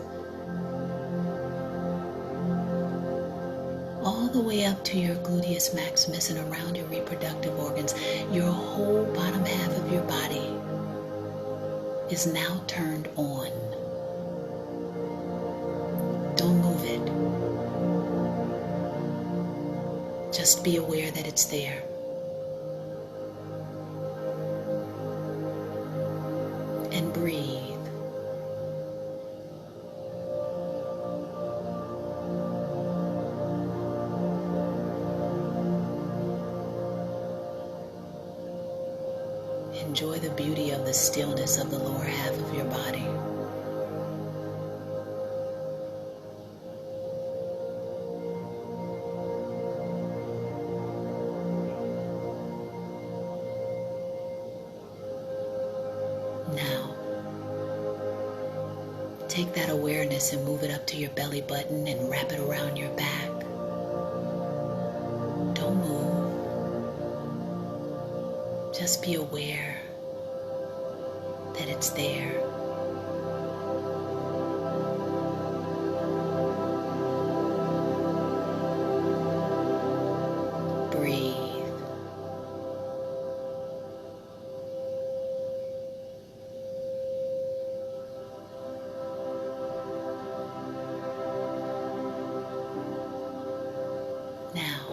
all the way up to your gluteus maximus and around your reproductive organs. Your whole bottom half of your body is now turned on. Don't move it. Just be aware that it's there. And breathe. Enjoy the beauty of the stillness of the lower half of your body. Now, take that awareness and move it up to your belly button and wrap it around your back. Don't move. Just be aware that it's there. Breathe. Now,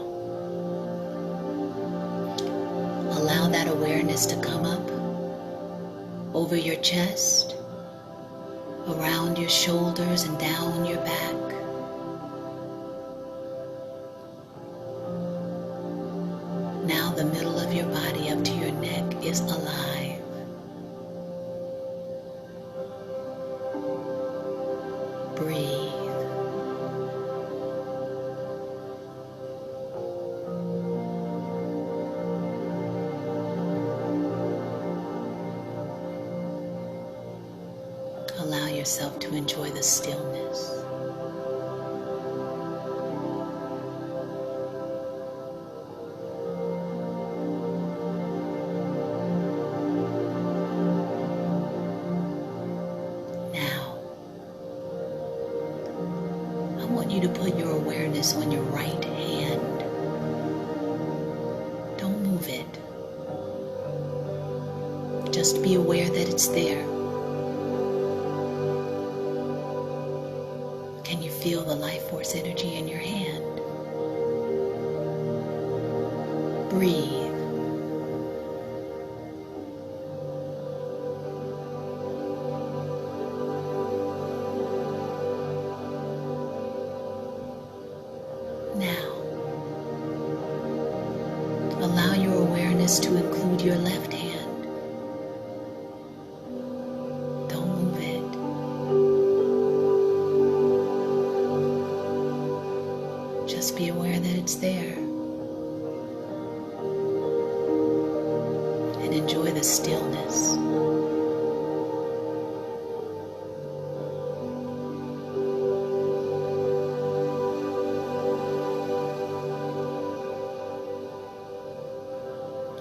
allow that awareness to come up over your chest, around your shoulders and down your back. Now the middle of your body up to your neck is alive. Breathe. Allow yourself to enjoy the stillness. Now, I want you to put your awareness on your right hand. Don't move it. Just be aware that it's there. Can you feel the life force energy in your hand? Breathe. Now, allow your awareness to include your left hand. Don't move it. Just be aware that it's there. And enjoy the stillness.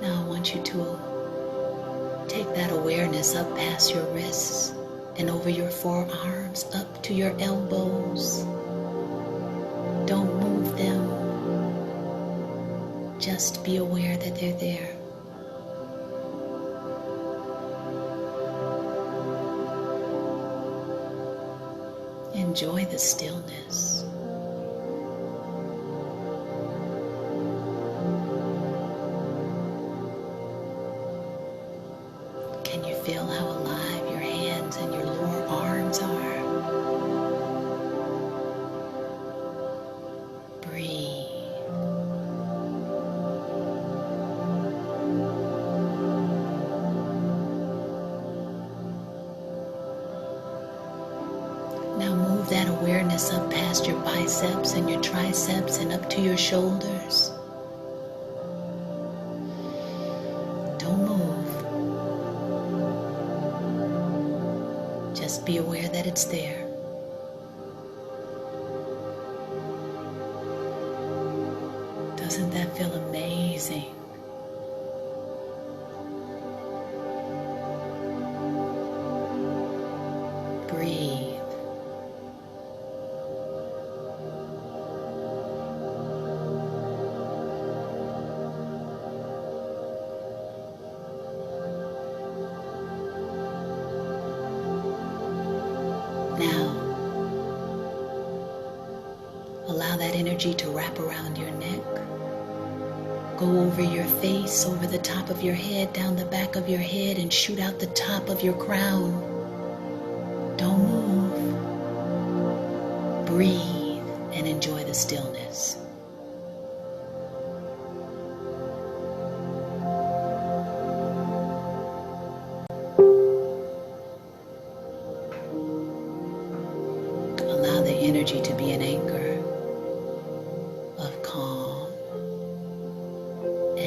Now I want you to take that awareness up past your wrists and over your forearms, up to your elbows. Don't move them. Just be aware that they're there. Enjoy the stillness. Can you feel how alive your hands and your lower arms are? Breathe. Now move that awareness up past your biceps and your triceps and up to your shoulders. Don't move. Just be aware that it's there. Doesn't that feel amazing? Breathe. Now, allow that energy to wrap around your neck. Go over your face, over the top of your head, down the back of your head, and shoot out the top of your crown. Don't move. Breathe and enjoy the stillness.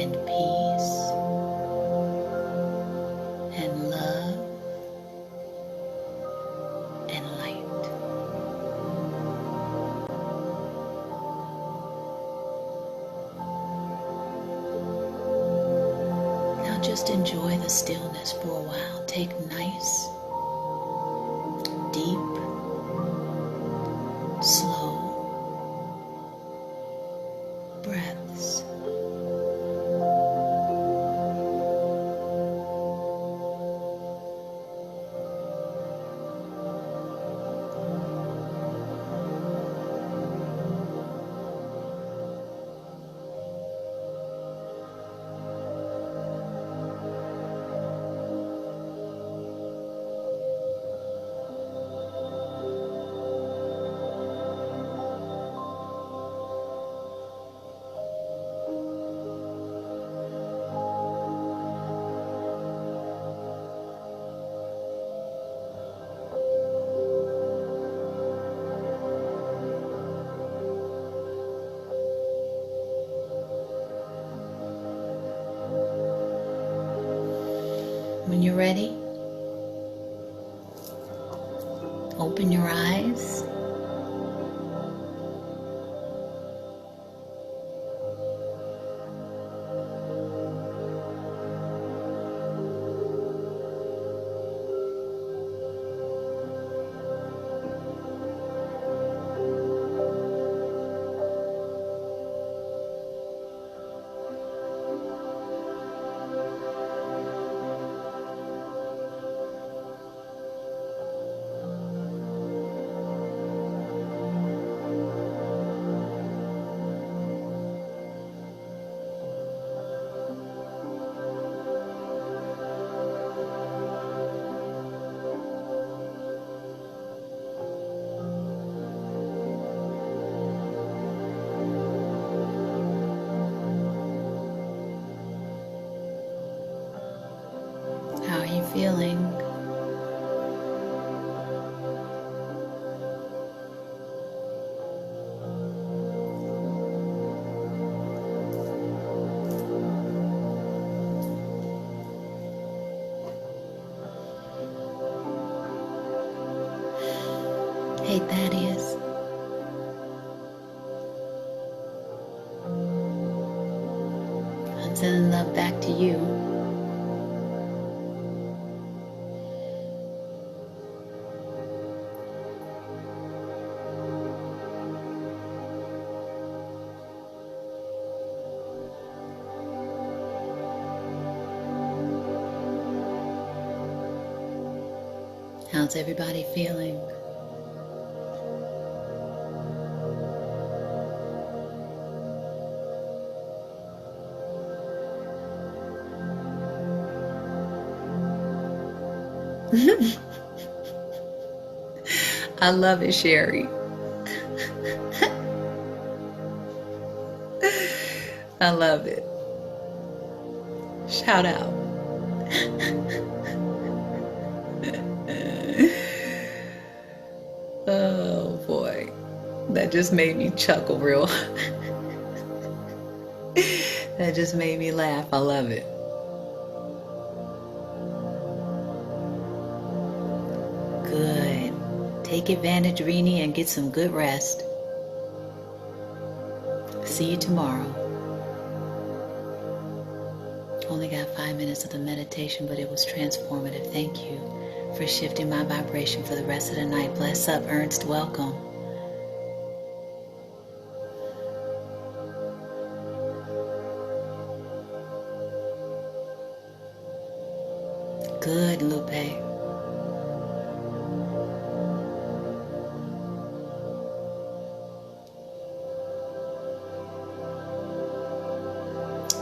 and peace and love and light. Now just enjoy the stillness for a while. Take nice, deep, slow breaths. When you're ready, open your eyes. How are you feeling? Hey, Thaddeus. I'm sending love back to you. How's everybody feeling? I love it, Sherry. I love it. Shout out. Oh boy, that just made me chuckle real. That just made me laugh. I love it. Good. Take advantage, Rini, and get some good rest. See you tomorrow. Only got 5 minutes of the meditation, but it was transformative. Thank you for shifting my vibration for the rest of the night. Bless up, Ernst. Welcome. Good, Lupe.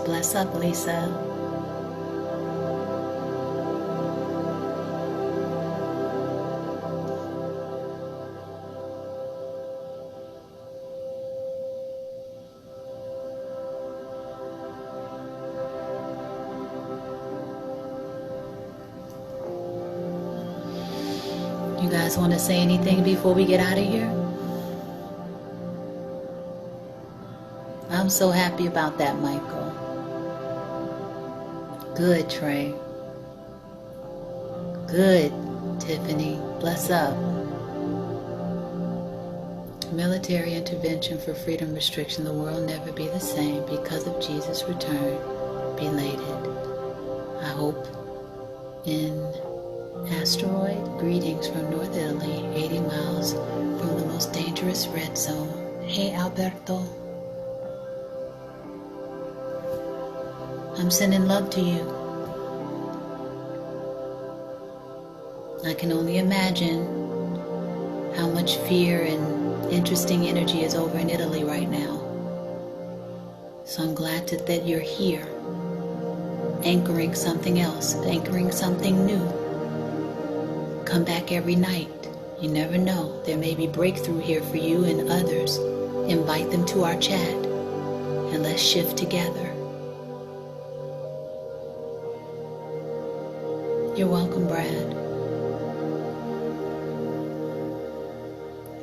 Bless up, Lisa. You guys want to say anything before we get out of here? I'm so happy about that, Michael. Good, Trey. Good, Tiffany. Bless up. Military intervention for freedom restriction. The world never be the same because of Jesus' return. Belated. I hope in asteroid. Greetings from North Italy, 80 miles from the most dangerous red zone. Hey, Alberto. I'm sending love to you. I can only imagine how much fear and interesting energy is over in Italy right now. So I'm glad that you're here, anchoring something else, anchoring something new. Come back every night. You never know. There may be breakthrough here for you and others. Invite them to our chat and let's shift together. You're welcome, Brad.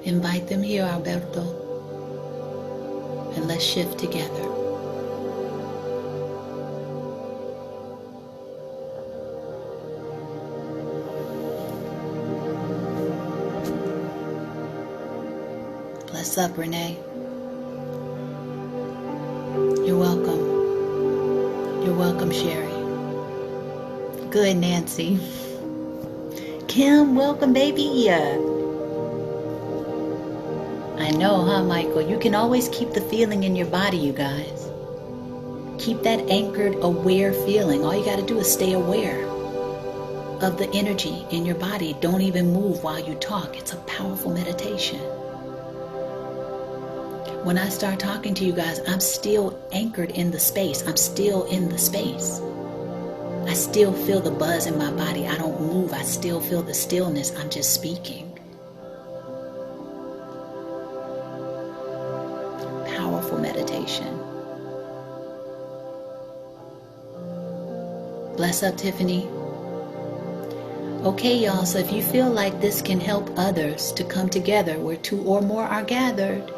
Invite them here, Alberto, and let's shift together. Bless up, Renee. You're welcome. You're welcome, Sherry. Good, Nancy. Kim, welcome, baby. I know, huh, Michael? You can always keep the feeling in your body, you guys. Keep that anchored, aware feeling. All you got to do is stay aware of the energy in your body. Don't even move while you talk. It's a powerful meditation. When I start talking to you guys, I'm still anchored in the space. I'm still in the space. I still feel the buzz in my body. I don't move. I still feel the stillness. I'm just speaking. Powerful meditation. Bless up, Tiffany. Okay, y'all, so if you feel like this can help others to come together where 2 or more are gathered,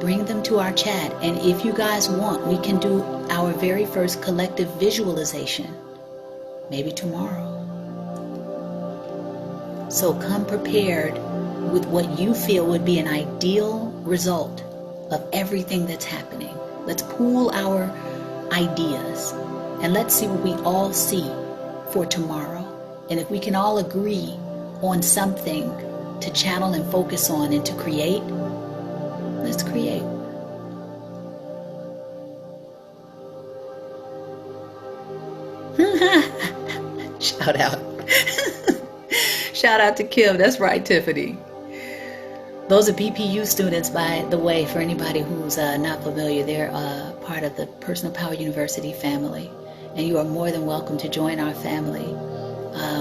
bring them to our chat. And if you guys want, we can do our very first collective visualization, maybe tomorrow. So come prepared with what you feel would be an ideal result of everything that's happening. Let's pool our ideas and let's see what we all see for tomorrow. And if we can all agree on something to channel and focus on and to create, let's create. Shout out. Shout out to Kim. That's right, Tiffany. Those are BPU students, by the way, for anybody who's not familiar. They're part of the Personal Power University family. And you are more than welcome to join our family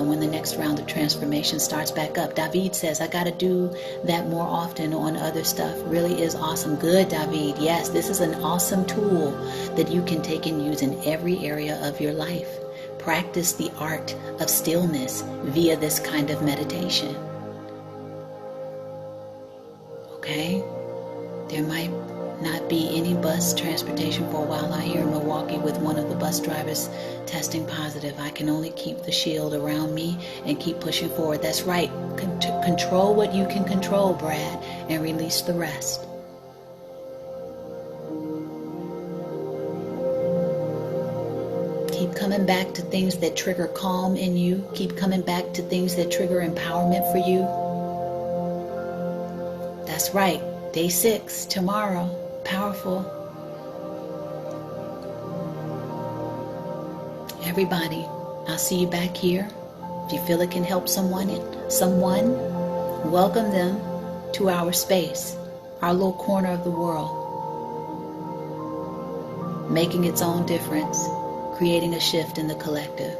when the next round of transformation starts back up. David says, I got to do that more often on other stuff. Really is awesome. Good, David. Yes, this is an awesome tool that you can take and use in every area of your life. Practice the art of stillness via this kind of meditation. Okay? There might not be any bus transportation for a while out here in Milwaukee with one of the bus drivers testing positive. I can only keep the shield around me and keep pushing forward. That's right. Control what you can control, Brad, and release the rest. Keep coming back to things that trigger calm in you. Keep coming back to things that trigger empowerment for you. That's right. Day 6, tomorrow. Powerful. Everybody, I'll see you back here. If you feel it can help someone, welcome them to our space, our little corner of the world, making its own difference, creating a shift in the collective,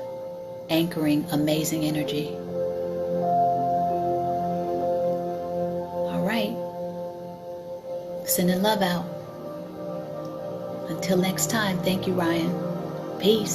anchoring amazing energy. All right. Sending love out. Until next time, thank you, Ryan. Peace.